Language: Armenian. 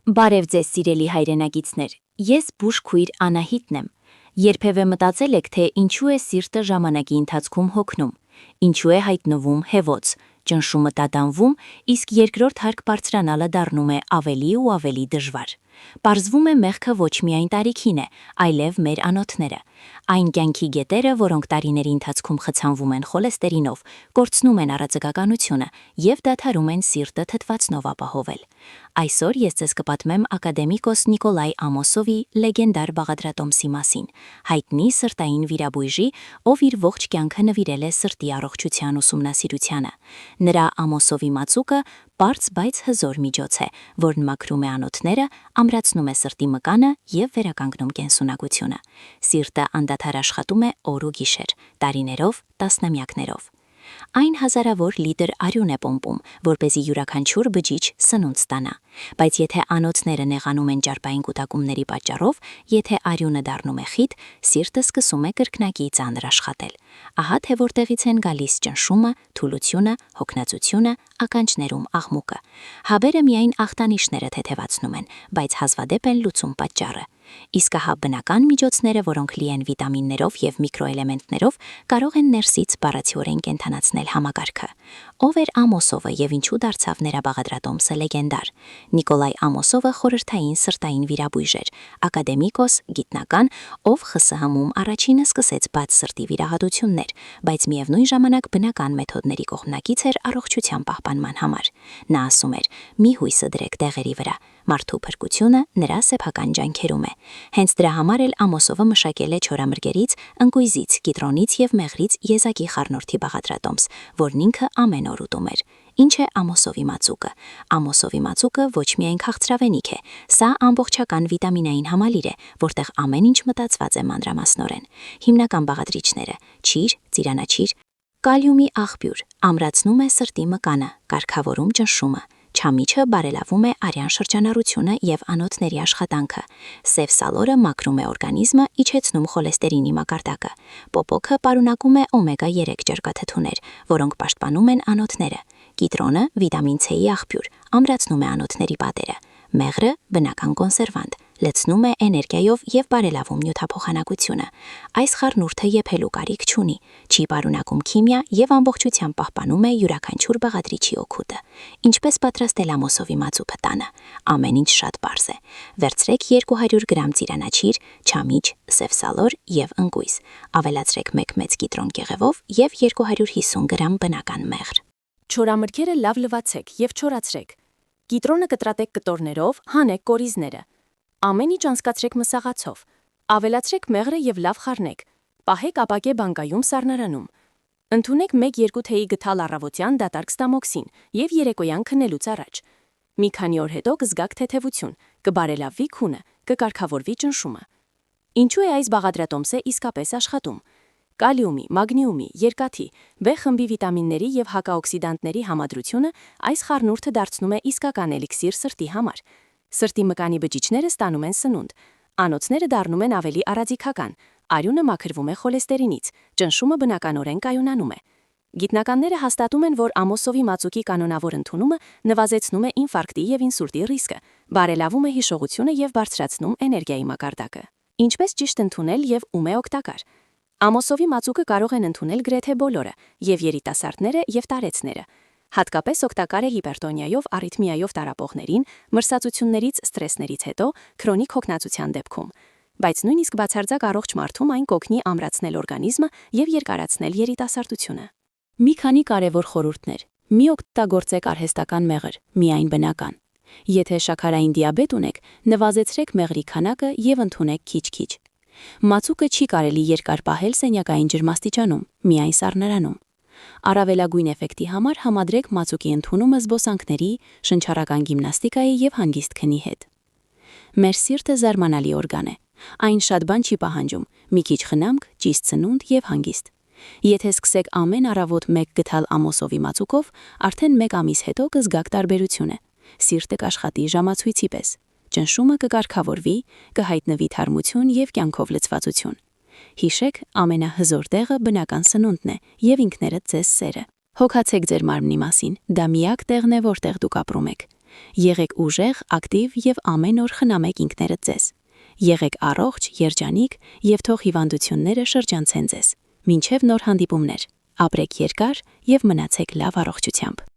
Բարև ձեզ սիրելի հայրենագիցներ, ես բուժքույր Անահիտն եմ։ Երբևէ մտածել եք, թե ինչու է սիրտը ժամանակի ընթացքում հոգնում, ինչու է հայտնվում հեվոց, ճնշումը տատանվում, իսկ երկրորդ հարկ բարձրանալը դառնում է ավելի ու ավելի դժվար։ Պարզվում է մեղքը ոչ միայն տարիքին է, այլև մեր անոթները։ Այն կյանքի գետերը, որոնք տարիների ընթացքում խցանվում են խոլեստերինով, կորցնում են առաձգականությունը և դադարում են սիրտը թթվածնով ապահովել։ Այսօր ես ձեզ կպատմեմ ակադեմիկոս Նիկոլայ Ամոսովի լեգենդար բաղադրատոմսի մասին, հայտնի սրտային վիրաբույժի, ով իր ողջ կյանքը նվիրել է սրտի առողջության ուսումնասիրությանը։ Նրա Ամոսովի մածուկը պարզ, բայց հզոր միջոց է, որն մաքրում է անոթները, ամրացնում է սրտի մկանը և վերականգնում կենսունակությունը։ Սիրտը անդադար աշխատում է օր ու գիշեր, տարիներով, տասնամյակներով։ Այն հազարավոր լիտր արյուն է պոմպում, որպեսզի յուրաքանչյուր բջիջ սնունդ ստանա։ Բայց եթե անոթները նեղանում են ճարպային կուտակումների պատճառով, եթե արյունը դառնում է խիտ, սիրտը սկսում է կրկնակի ծանր աշխատել։ Ահա թե որտեղից են գալիս ճնշումը, թուլությունը, հոգնածությունը, ականջներում աղմուկը։ Հավերը միայն ախտանիշները թեթևացնում են, բայց հազվադեպ են լուծում պատճառը։ Իսկ ահա բնական միջոցները, որոնք լի են վիտամիններով և միկրոէլեմենտներով, կարող են ներսից բառացիորեն կենդանացնել համակարգը։ Ով էր Ամոսովը և ինչու դարձավ նրա բաղադրատոմսը լեգենդար։ Նիկոլայ Ամոսովը խորհրդային սրտային վիրաբույժ էր, ակադեմիկոս, գիտնական, ով ԽՍՀՄ-ում առաջինը սկսեց բաց սրտի վիրահատություններ, բայց միևնույն ժամանակ բնական մեթոդների կողմնակից էր առողջության պահպանման համար։ Նա ասում էր՝ մի հույսը դրեք դեղերի վրա, մարդու փրկությունը նրա սեփական ջանքերում է։ Հենց դրա համար էլ Ամոսովը մշակել է չորամրգերից, ընկույզից, կիտրոնից և մեղրից եզակի խառնուրդի բաղադրատոմս, որն ինքը ամեն օր ուտում էր։ Ինչ է Ամոսովի մածուկը։ Ամոսովի մածուկը ոչ միայն քաղցրավենիք է, սա ամբողջական վիտամինային համալիր է, որտեղ ամեն ինչ մտածված է մանրամասնորեն։ Հիմնական բաղադրիչները՝ ճիր, ծիրանաճիր, կալիումի աղբյուր, ամրացնում է սրտի մկանը, կարգավորում ճնշումը։ Չամիչը բարելավում է արյան շրջանառությունը և անոթների աշխատանքը։ Սև սալորը մաքրում է օրգանիզմը, իջեցնում խոլեստերինի մակարդակը։ Պոպոքը պարունակում է օմեգա 3 ճրգաթթուներ, որոնք պաշտպանում են անոթները։ Կիտրոնը վիտամին C-ի աղբյուր, ամրացնում է անոթների պատերը։ Մեղրը բնական կոնսերվանտ, լցնում է էներգիայով և բարելավում նյութափոխանակությունը։ Այս խառնուրդը եփելու կարիք չունի, չի պարունակում քիմիա և ամբողջությամբ պահպանում է յուրաքանչյուր բաղադրիչի օգուտը։ Ինչպես պատրաստել Ամոսովի մածուկը տանը։ Ամեն ինչ շատ պարզ է։ Վերցրեք 200 գրամ ծիրանաճիր, չամիչ, սև սալոր և ընկույզ։ Ավելացրեք 1 մեծ կիտրոն կեղևով և 250 գրամ բնական մեղր։ Չորամրգերը լավ լվացեք և չորացրեք։ Կիտրոնը կտրատեք կտորներով, հանեք կորիզները։ Ամեն ինչ անցկացրեք մսաղացով։ Ավելացրեք մեղրը և լավ խառնեք։ Պահեք ապակե բանկայում սառնարանում։ Ընդունեք 1-2 թեյի գթալ առավոտյան դատարկ ստամոքսին և երեկոյան քնելուց առաջ։ Մի քանի օր հետո կզգաք թեթևություն, կբարելավվի քունը, կկարգավորվի ճնշումը։ Ինչու է այս բաղադրատոմսը իսկապես աշխատում։ Կալիումի, մագնիումի, երկաթի, B խմբի վիտամինների և հակաօքսիդանտների համադրությունը այս խառնուրդը դարձնում է իսկական էլիքսիր սրտի համար։ Սրտի մկանի բջիջները ստանում են սնունդ, անոթները դառնում են ավելի առաձիգական, արյունը մաքրվում է խոլեստերինից, ճնշումը բնականորեն կայունանում է։ Գիտնականները հաստատում են, որ Ամոսովի մածուկի կանոնավոր ընդունումը նվազեցնում է ինֆարկտի և ինսուլտի ռիսկը, բարելավում է հիշողությունը և բարձրացնում էներգիայի մակարդակը։ Ինչպես ճիշտ ընդունել և ում է օգտակար։ Ամոսովի մածուկը կարող են ընդունել գրեթե բոլորը, և երիտասարդները, և տարեցները։ Հատկապես օգտակար է հիպերտոնիայով, արիթմիայով տառապողներին, մրսածություններից, սթրեսներից հետո, քրոնիկ հոգնածության դեպքում։ Բայց նույնիսկ բացարձակ առողջ մարդում այն կօգնի ամրացնել օրգանիզմը և երկարացնել երիտասարդությունը։ Մի քանի կարևոր խորհուրդներ։ Մի օգտագործեք արհեստական մեղր, միայն բնական։ Եթե շաքարային դիաբետ ունեք, նվազեցրեք մեղրի քանակը և ընդունեք քիչ-քիչ։ Մածուկը չի կարելի երկար պահել սենյակային ջրմաստիճանում, միայն սառնարանում։ Առավելագույն էֆեկտի համար համադրեք մածուկի ընդունումը զբոսանքների, շնչառական գիմնաստիկայի և հանգիստ քնի հետ։ Մեր սիրտը զարմանալի օրգան է։ Այն շատ բան չի պահանջում՝ մի քիչ խնամք, ճիշտ սնունդ և հանգիստ։ Եթե սկսեք ամեն առավոտ 1 գթալ Ամոսովի մածուկով, արդեն 1 ամիս հետո կզգաք տարբերությունը։ Սիրտը կաշխատի ժամացույցի պես։ Ճնշումը կկարգավորվի, կհայտնվի թարմություն և կյանքով լցվածություն։ Հիշեք, ամենահզոր տեղը բնական սնունդն է և ինքներդ ձեզ սերը։ Հոգացեք ձեր մարմնի մասին, դա միակ տեղն է, որտեղ դուք ապրում եք։ Եղեք ուժեղ, ակտիվ եւ ամեն օր խնամեք ինքներդ ձեզ։ Եղեք առողջ, երջանիկ եւ թող հիվանդությունները շրջանցեն ձեզ։ Մինչև նոր հանդիպումներ։ Ապրեք երկար եւ մնացեք լավ առողջությամբ։